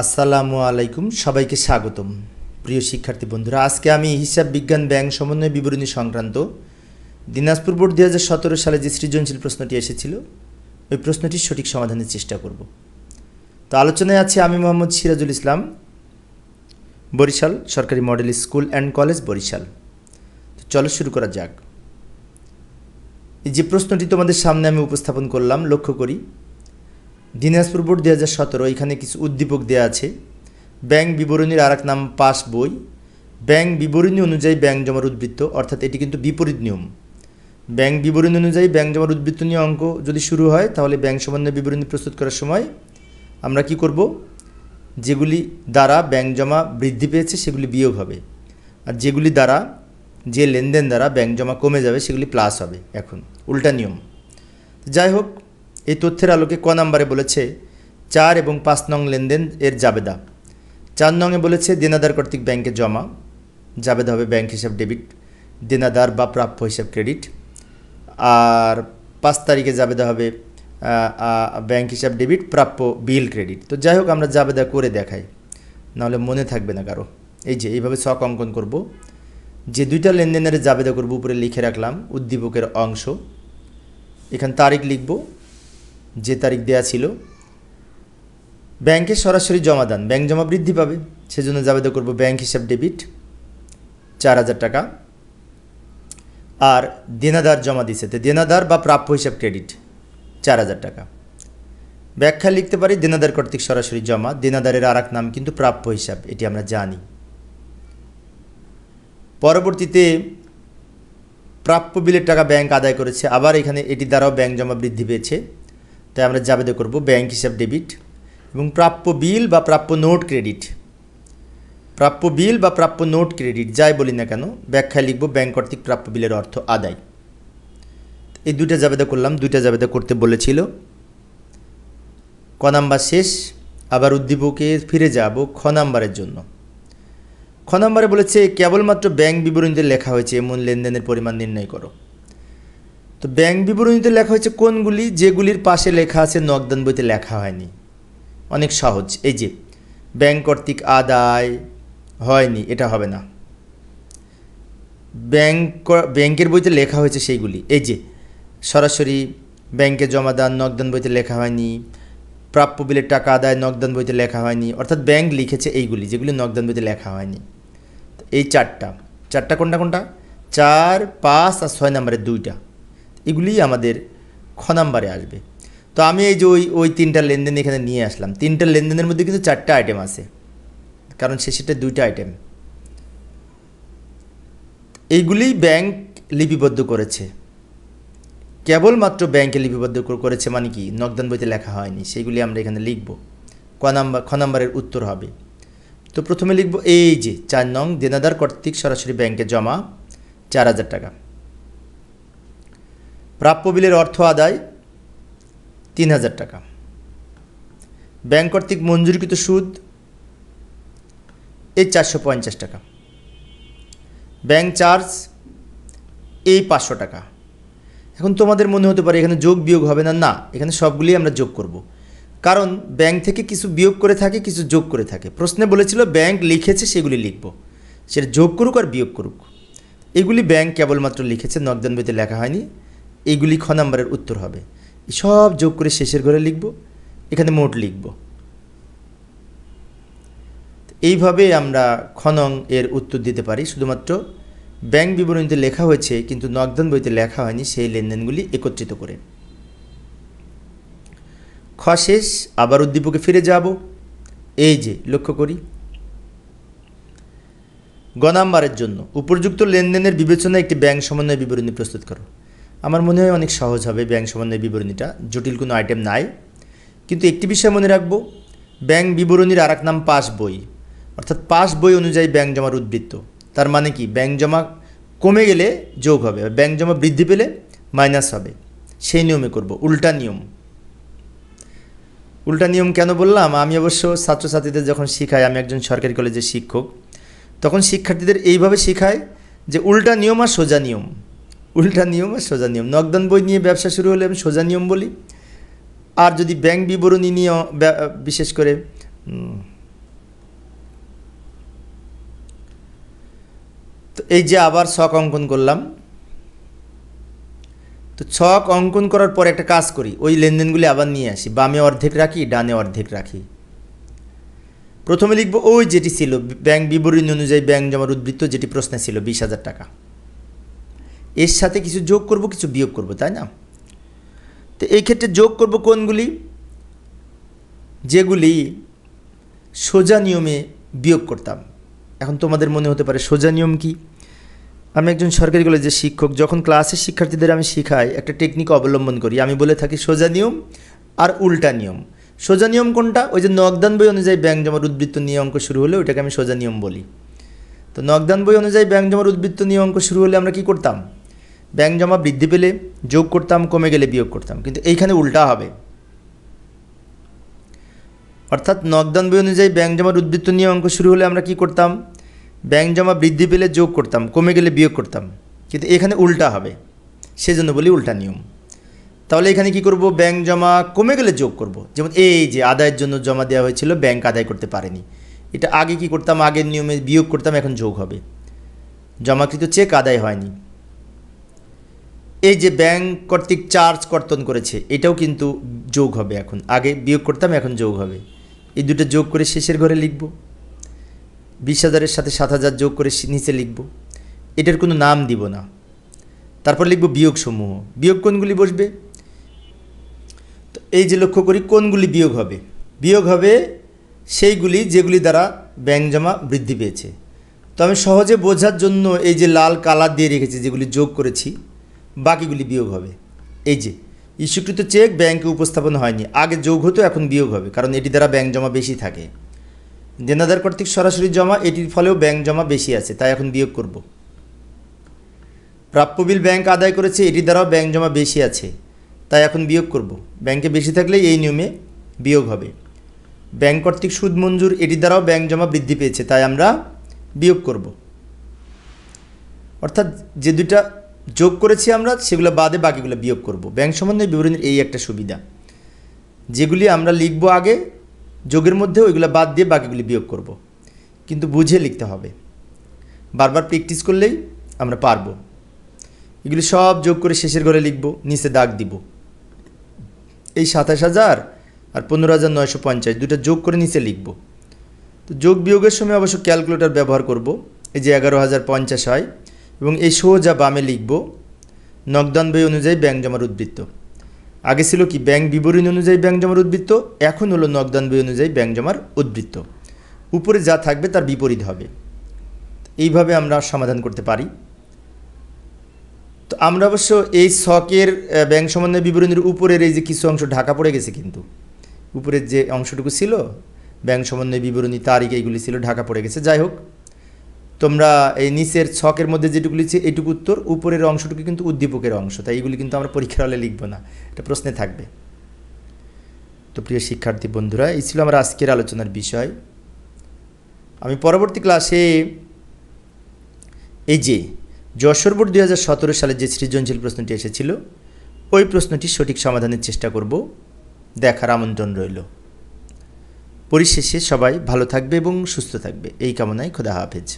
আসসালামু আলাইকুম, সবাইকে স্বাগতম। প্রিয় শিক্ষার্থী বন্ধুরা, আজকে আমি হিসাব বিজ্ঞান ব্যাংক সমন্বয় বিবরণী সংক্রান্ত দিনাজপুর বোর্ড 2017 সালে যে সৃজনশীল প্রশ্নটি এসেছিল ওই প্রশ্নটির সঠিক সমাধানের চেষ্টা করব। তো আলোচনায় আছে আমি মোহাম্মদ সিরাজুল ইসলাম, বরিশাল সরকারি model school and college, Barishal. তো চলো শুরু করা যাক। এই যে প্রশ্নটি তোমাদের সামনে আমি উপস্থাপন করলাম, লক্ষ্য করি দিনাজপুর বোর্ড 2017, এখানে কিছু উদ্দীপক দেওয়া আছে। ব্যাংক বিবরণীর আর এক নাম পাস বই। ব্যাংক বিবরণী অনুযায়ী ব্যাংক জমার উদ্বৃত্ত, অর্থাৎ এটি কিন্তু বিপরীত নিয়ম। ব্যাংক বিবরণী অনুযায়ী ব্যাংক জমার উদ্বৃত্ত নিয়ে অঙ্ক যদি শুরু হয়, তাহলে ব্যাংক সমন্বয় বিবরণী প্রস্তুত করার সময় আমরা কি করব, যেগুলি দ্বারা ব্যাংক জমা বৃদ্ধি পেয়েছে সেগুলি বিয়োগ হবে, আর যেগুলি দ্বারা যে লেনদেন দ্বারা ব্যাংক জমা কমে যাবে সেগুলি প্লাস হবে। এখন উল্টা নিয়ম। যাই হোক, এই তথ্যের আলোকে ক নাম্বারে বলেছে 4 এবং 5 নং লেনদেন এর জাবেদা। 4 নংয়ে বলেছে দেনাদার কর্তৃক ব্যাংকে জমা, জাবেদা হবে ব্যাংক হিসাব ডেবিট, দেনাদার বা প্রাপ্য হিসাব ক্রেডিট। আর 5 তারিখে জাবেদা হবে ব্যাংক হিসাব ডেবিট, প্রাপ্য বিল ক্রেডিট। তো যাই হোক, আমরা জাবেদা করে দেখাই, নাহলে মনে থাকবে না কারো। এই যে এইভাবে ছক অঙ্কন করব, যে দুইটা লেনদেনের জাবেদা করব উপরে লিখে রাখলাম উদ্দীপকের অংশ। এখানে তারিখ লিখব, যে তারিখ দেয়া ছিল। ব্যাংকে সরাসরি জমা দান, ব্যাংক জমা বৃদ্ধি পাবে, সেজন্য জাবেদা করব ব্যাংক হিসাব ডেবিট 4000 টাকা। আর দেনাদার জমা দিছে, তো দেনাদার বা প্রাপ্য হিসাব ক্রেডিট 4000 টাকা। ব্যাখ্যা লিখতে পারি দেনাদার কর্তৃক সরাসরি জমা, দেনাদারের আর এক নাম কিন্তু প্রাপ্য হিসাব, এটি আমরা জানি। পরবর্তীতে প্রাপ্য বিলের টাকা ব্যাংক আদায় করেছে, আবার এখানে এটি দ্বারাও ব্যাংক জমা বৃদ্ধি পেয়েছে, তাই আমরা জাবেদা করব ব্যাংক হিসাব ডেবিট। এবং প্রাপ্য বিল বা প্রাপ্য নোট ক্রেডিট, প্রাপ্য বিল বা প্রাপ্য নোট ক্রেডিট যাই বলি না কেন, ব্যাখ্যায় লিখব ব্যাংক কর্তৃক প্রাপ্য বিলের অর্থ আদায়। এই দুইটা জাবেদা করলাম, দুইটা জাবেদা করতে বলেছিল। ক নাম্বার শেষ। আবার উদ্দীপকে ফিরে যাব খ নাম্বারের জন্য। খ নাম্বারে বলেছে কেবলমাত্র ব্যাংক বিবরণীতে লেখা হয়েছে এমন লেনদেনের পরিমাণ নির্ণয় করো। তো ব্যাংক বিবরণীতে লেখা হয়েছে কোনগুলি, যেগুলির পাশে লেখা আছে নগদান বইতে লেখা হয়নি। অনেক সহজ, এই যে ব্যাংক কর্তৃক আদায় হয়নি, এটা হবে না। ব্যাংকের বইতে লেখা হয়েছে সেইগুলি, এই যে সরাসরি ব্যাংকে জমা দান নগদান বইতে লেখা হয়নি, প্রাপ্য বিলের টাকা আদায় নগদান বইতে লেখা হয়নি, অর্থাৎ ব্যাংক লিখেছে এইগুলি যেগুলি নগদান বইতে লেখা হয়নি। এই চারটা কোনটা কোনটা, 4, 5 আর 6 নাম্বারের দুইটা, এগুলিই আমাদের খ নাম্বারে আসবে। তো আমি এই যে ওই তিনটা লেনদেন এখানে নিয়ে আসলাম। তিনটা লেনদেনের মধ্যে কিন্তু 4টা আইটেম আছে, কারণ শেষেরটা 2টা আইটেম। এইগুলি ব্যাংক লিপিবদ্ধ করেছে, কেবলমাত্র ব্যাংকে লিপিবদ্ধ করেছে, মানে কি নগদান বইতে লেখা হয়নি, সেইগুলি আমরা এখানে লিখব। খ নাম্বারের উত্তর হবে। তো প্রথমে লিখব এই যে 4 নং, দেনাদার কর্তৃক সরাসরি ব্যাংকে জমা 4000 টাকা। প্রাপ্য বিলের অর্থ আদায় 3000 টাকা। ব্যাংক কর্তৃক মঞ্জুরিকৃত সুদ এই 450 টাকা। ব্যাংক চার্জ এই 500 টাকা। এখন তোমাদের মনে হতে পারে এখানে যোগ বিয়োগ হবে না, না, এখানে সবগুলি আমরা যোগ করব, কারণ ব্যাংক থেকে কিছু বিয়োগ করে থাকে, কিছু যোগ করে থাকে। প্রশ্নে বলেছিল ব্যাংক লিখেছে সেগুলি লিখব, সেটা যোগ করুক আর বিয়োগ করুক। এগুলি ব্যাংক কেবলমাত্র লিখেছে, নগদান বইতে লেখা হয়নি, এইগুলি খ নাম্বারের উত্তর হবে। সব যোগ করে শেষের ঘরে লিখব, এখানে মোট লিখব। এইভাবে আমরা খ নং এর উত্তর দিতে পারি। শুধুমাত্র ব্যাংক বিবরণীতে লেখা হয়েছে কিন্তু নগদান বইতে লেখা হয়নি সেই লেনদেনগুলি একত্রিত করে। খ শেষ। আবার উদ্দীপকে ফিরে যাব, এই যে লক্ষ্য করি গ নাম্বারের জন্য উপযুক্ত লেনদেনের বিবেচনায় একটি ব্যাংক সমন্বয় বিবরণী প্রস্তুত করো। আমার মনে হয় অনেক সহজ হবে ব্যাংক সমন্বয় বিবরণীটা, জটিল কোনো আইটেম নাই। কিন্তু একটি বিষয় মনে রাখবো, ব্যাংক বিবরণীর আর এক নাম পাস বই, অর্থাৎ পাস বই অনুযায়ী ব্যাংক জমার উদ্বৃত্ত। তার মানে কি, ব্যাংক জমা কমে গেলে যোগ হবে, ব্যাংক জমা বৃদ্ধি পেলে মাইনাস হবে। সেই নিয়মে করব, উল্টা নিয়ম। উল্টা নিয়ম কেন বললাম, আমি অবশ্য ছাত্রছাত্রীদের যখন শেখাই, আমি একজন সরকারি কলেজের শিক্ষক, তখন শিক্ষার্থীদের এইভাবে শেখায় যে উল্টা নিয়ম আর সোজা নিয়ম, উল্টা নিয়ম আর সোজা নিয়ম। নগদান বই নিয়ে ব্যবসা শুরু হলে আমি সোজা নিয়ম বলি, আর যদি ব্যাংক বিবরণী নিয়ে বিশেষ করে এই যে আবার ছক অঙ্কন করলাম। তো ছক অঙ্কন করার পর একটা কাজ করি, ওই লেনদেনগুলি আবার নিয়ে আসি, বামে অর্ধেক রাখি, ডানে অর্ধেক রাখি। প্রথমে লিখব ওই যেটি ছিল ব্যাংক বিবরণী অনুযায়ী ব্যাংক জমার উদ্বৃত্ত, যেটি প্রশ্নে ছিল 20,000 টাকা। এর সাথে কিছু যোগ করব, কিছু বিয়োগ করব, তাই না? তো এই ক্ষেত্রে যোগ করব কোনগুলি? যেগুলি সোজা নিয়মে বিয়োগ করতাম। এখন তোমাদের মনে হতে পারে সোজা নিয়ম কি? আমি একজন সরকারি কলেজের শিক্ষক, যখন ক্লাসের শিক্ষার্থীদের আমি শেখাই একটা টেকনিক অবলম্বন করি, আমি বলে থাকি সোজা নিয়ম আর উল্টা নিয়ম। সোজা নিয়ম কোনটা? ওই যে নগদান বই অনুযায়ী ব্যাংক জমার উদ্বৃত্ত নিয়ে অঙ্ক শুরু হলে ওইটাকে আমি সোজা নিয়ম বলি। তো নগদান বই অনুযায়ী ব্যাংক জমার উদ্বৃত্ত নিয়ে অঙ্ক শুরু হলে আমরা কি করতাম? ব্যাংক জমা বৃদ্ধি পেলে যোগ করতাম, কমে গেলে বিয়োগ করতাম। কিন্তু এইখানে উল্টা হবে, অর্থাৎ নগদান বই অনুযায়ী ব্যাংক জমার উদ্বৃত্ত নিয়ে অঙ্ক শুরু হলে আমরা কি করতাম? ব্যাংক জমা বৃদ্ধি পেলে যোগ করতাম, কমে গেলে বিয়োগ করতাম। কিন্তু এখানে উল্টা হবে, সেজন্য বলি উল্টা নিয়ম। তাহলে এখানে কি করব? ব্যাংক জমা কমে গেলে যোগ করব। যেমন এই যে আদায়ের জন্য জমা দেওয়া হয়েছিল, ব্যাংক আদায় করতে পারেনি, এটা আগে কি করতাম? আগের নিয়মে বিয়োগ করতাম, এখন যোগ হবে। জমাকৃত চেক আদায় হয়নি। এই যে ব্যাংক কর্তৃক চার্জ কর্তন করেছে, এটাও কিন্তু যোগ হবে। এখন আগে বিয়োগ করতাম, এখন যোগ হবে। এই দুটো যোগ করে শেষের ঘরে লিখব। 20,000-এর সাথে 7,000 যোগ করে নিচে লিখব। এটার কোনো নাম দিব না। তারপর লিখব বিয়োগ সমূহ। বিয়োগ কোনগুলি বসবে? তো এই যে লক্ষ্য করি কোনগুলি বিয়োগ হবে। বিয়োগ হবে সেইগুলি যেগুলি দ্বারা ব্যাংক জমা বৃদ্ধি পেয়েছে। তো আমি সহজে বোঝার জন্য এই যে লাল কালার দিয়ে রেখেছি, যেগুলি যোগ করেছি, বাকিগুলি বিয়োগ হবে। এই যে ইস্যুকৃত চেক ব্যাংকে উপস্থাপন হয়নি, আগে যোগ হতো, এখন বিয়োগ হবে, কারণ এটি দ্বারা ব্যাংক জমা বেশি থাকে। দেনাদার কর্তৃক সরাসরি জমা, এটির ফলেও ব্যাংক জমা বেশি আছে, তাই এখন বিয়োগ করব। প্রাপ্য বিল ব্যাংক আদায় করেছে, এটির দ্বারাও ব্যাংক জমা বেশি আছে, তাই এখন বিয়োগ করব। ব্যাংকে বেশি থাকলে এই নিয়মে বিয়োগ হবে। ব্যাংক কর্তৃক সুদ মঞ্জুর, এটির দ্বারাও ব্যাংক জমা বৃদ্ধি পেয়েছে, তাই আমরা বিয়োগ করব। অর্থাৎ যে দুটা যোগ করেছি আমরা, সেগুলো বাদে বাকিগুলো বিয়োগ করব। ব্যাংক সমন্বয় বিবরণীর এই একটা সুবিধা, যেগুলি আমরা লিখব আগে যোগের মধ্যে, ওইগুলো বাদ দিয়ে বাকিগুলি বিয়োগ করব। কিন্তু বুঝে লিখতে হবে, বারবার প্র্যাকটিস করলেই আমরা পারবো। এগুলি সব যোগ করে শেষের ঘরে লিখব, নিচে দাগ দিব। এই 27,000 আর 15,950 দুটো যোগ করে নিচে লিখব। তো যোগ বিয়োগের সময় অবশ্য ক্যালকুলেটর ব্যবহার করব। এই যে 11,050 হয়, এবং এই সোজা বামে লিখব নগদান বই অনুযায়ী ব্যাংক জমার উদ্বৃত্ত। আগে ছিল কি ব্যাংক বিবরণী অনুযায়ী ব্যাংক জমার উদ্বৃত্ত, এখন হলো নগদান বই অনুযায়ী ব্যাংক জমার উদ্বৃত্ত। উপরে যা থাকবে তার বিপরীত হবে। এইভাবে আমরা সমাধান করতে পারি। তো আমরা অবশ্য এই ছকের ব্যাংক সমন্বয় বিবরণীর উপরের এই যে কিছু অংশ ঢাকা পড়ে গেছে, কিন্তু উপরের যে অংশটুকু ছিল ব্যাংক সমন্বয় বিবরণী, তারিখ, এইগুলি ছিল ঢাকা পড়ে গেছে। যাই হোক, তোমরা এই নিচের ছকের মধ্যে যেটুকু লিখছে এইটুকু উত্তর, উপরের অংশটুকু কিন্তু উদ্দীপকের অংশ, তাই এইগুলি কিন্তু আমরা পরীক্ষার হলে লিখব না, এটা প্রশ্নে থাকবে। তো প্রিয় শিক্ষার্থী বন্ধুরা, এই ছিল আমার আজকের আলোচনার বিষয়। আমি পরবর্তী ক্লাসে এই যে যশোর বোর্ড 2017 সালে যে সৃজনশীল প্রশ্নটি এসেছিল, ওই প্রশ্নটির সঠিক সমাধানের চেষ্টা করব। দেখার আমন্ত্রণ রইল। পরিশেষে সবাই ভালো থাকবে এবং সুস্থ থাকবে, এই কামনায় খোদা হাফেজ।